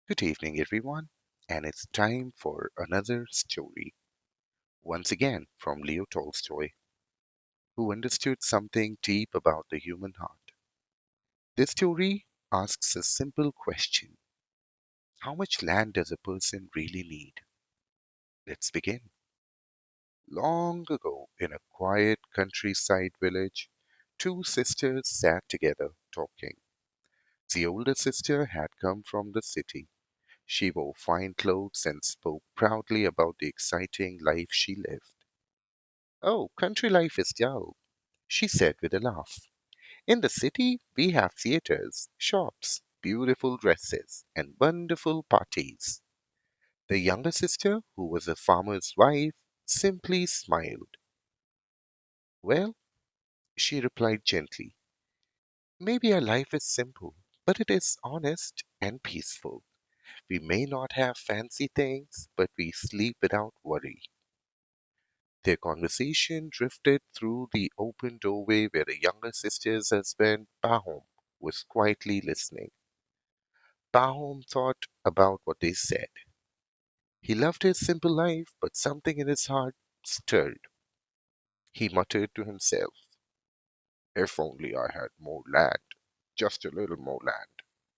Good evening, everyone, and it's time for another story, once again from Leo Tolstoy, who understood something deep about the human heart. This story asks a simple question: how much land does a person really need? Let's begin. Long ago, in a quiet countryside village, two sisters sat together talking. The older sister had come from the city. She wore fine clothes and spoke proudly about the exciting life she lived. Oh, country life is dull, she said with a laugh. In the city, we have theaters, shops, beautiful dresses, and wonderful parties. The younger sister, who was a farmer's wife, simply smiled. Well, she replied gently, maybe our life is simple, but it is honest and peaceful. We may not have fancy things, but we sleep without worry. Their conversation drifted through the open doorway where the younger sister's husband, Pahom, was quietly listening. Pahom thought about what they said. He loved his simple life, but something in his heart stirred. He muttered to himself, if only I had more land, just a little more land,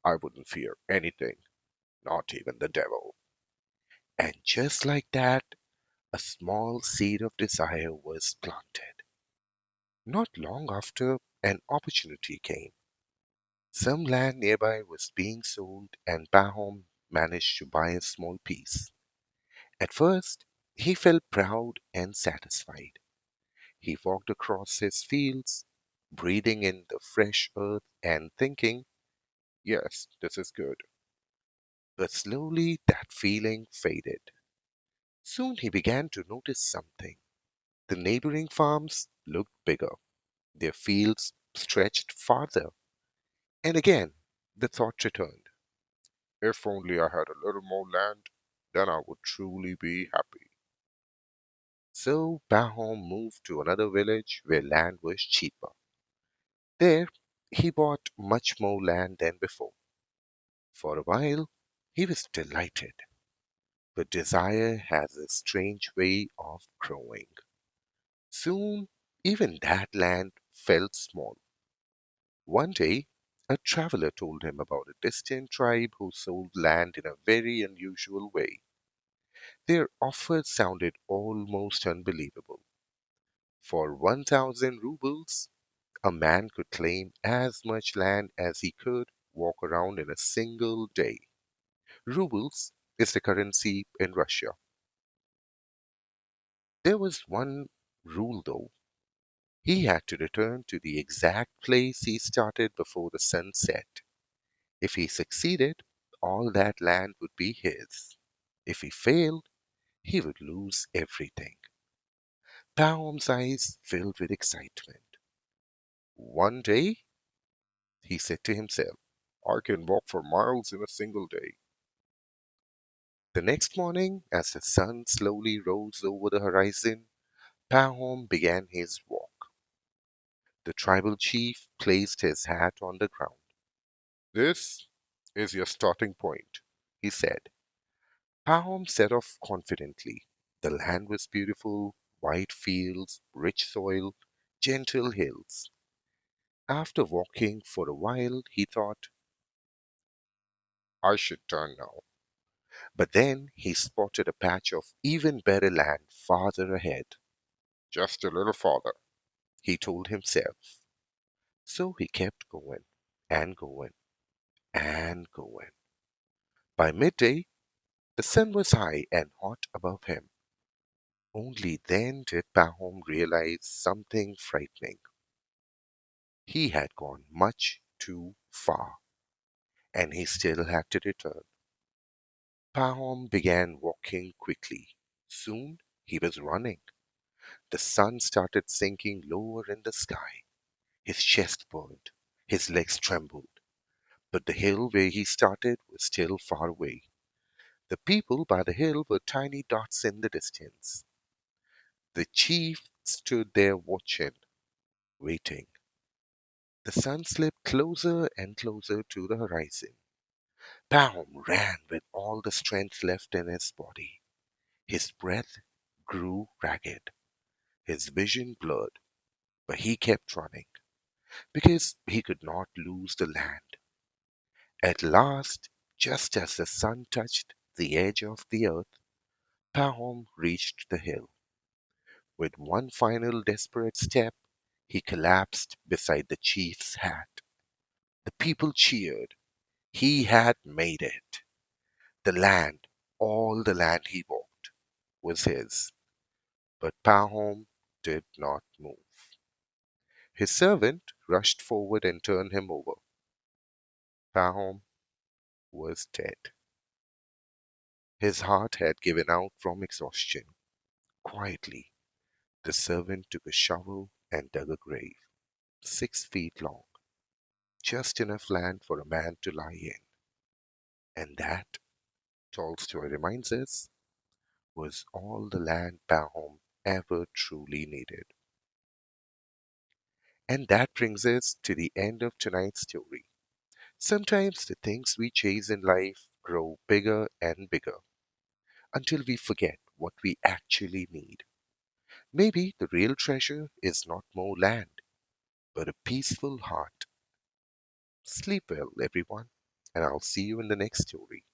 I wouldn't fear anything, not even the devil. And just like that, a small seed of desire was planted. Not long after, an opportunity came. Some land nearby was being sold, and Pahom managed to buy a small piece. At first, he felt proud and satisfied. He walked across his fields, breathing in the fresh earth and thinking, yes, this is good. But slowly that feeling faded. Soon he began to notice something. The neighboring farms looked bigger, their fields stretched farther, and again the thought returned. If only I had a little more land, then I would truly be happy. So Pahom moved to another village where land was cheaper. There, he bought much more land than before. For a while, he was delighted, but desire has a strange way of growing. Soon, even that land felt small. One day, a traveler told him about a distant tribe who sold land in a very unusual way. Their offer sounded almost unbelievable. For 1,000 rubles, a man could claim as much land as he could walk around in a single day. Rubles is the currency in Russia. There was one rule though. He had to return to the exact place he started before the sun set. If he succeeded, all that land would be his. If he failed, he would lose everything. Pahom's eyes filled with excitement. One day, he said to himself, I can walk for miles in a single day. The next morning, as the sun slowly rose over the horizon, Pahom began his walk. The tribal chief placed his hat on the ground. This is your starting point, he said. Pahom set off confidently. The land was beautiful, wide fields, rich soil, gentle hills. After walking for a while, he thought, I should turn now. But then he spotted a patch of even better land farther ahead. Just a little farther, he told himself. So he kept going and going and going. By midday, the sun was high and hot above him. Only then did Pahom realize something frightening. He had gone much too far, and he still had to return. Pahom began walking quickly. Soon he was running. The sun started sinking lower in the sky. His chest burned. His legs trembled. But the hill where he started was still far away. The people by the hill were tiny dots in the distance. The chief stood there watching, waiting. The sun slipped closer and closer to the horizon. Pahom ran with all the strength left in his body. His breath grew ragged, his vision blurred, but he kept running because he could not lose the land. At last, just as the sun touched the edge of the earth, Pahom reached the hill. With one final desperate step, he collapsed beside the chief's hat. The people cheered. He had made it. The land, all the land he walked, was his. But Pahom did not move. His servant rushed forward and turned him over. Pahom was dead. His heart had given out from exhaustion. Quietly, the servant took a shovel and dug a grave, 6 feet long, just enough land for a man to lie in. And that, Tolstoy reminds us, was all the land Pahom ever truly needed. And that brings us to the end of tonight's story. Sometimes the things we chase in life grow bigger and bigger until we forget what we actually need. Maybe the real treasure is not more land, but a peaceful heart. Sleep well, everyone, and I'll see you in the next story.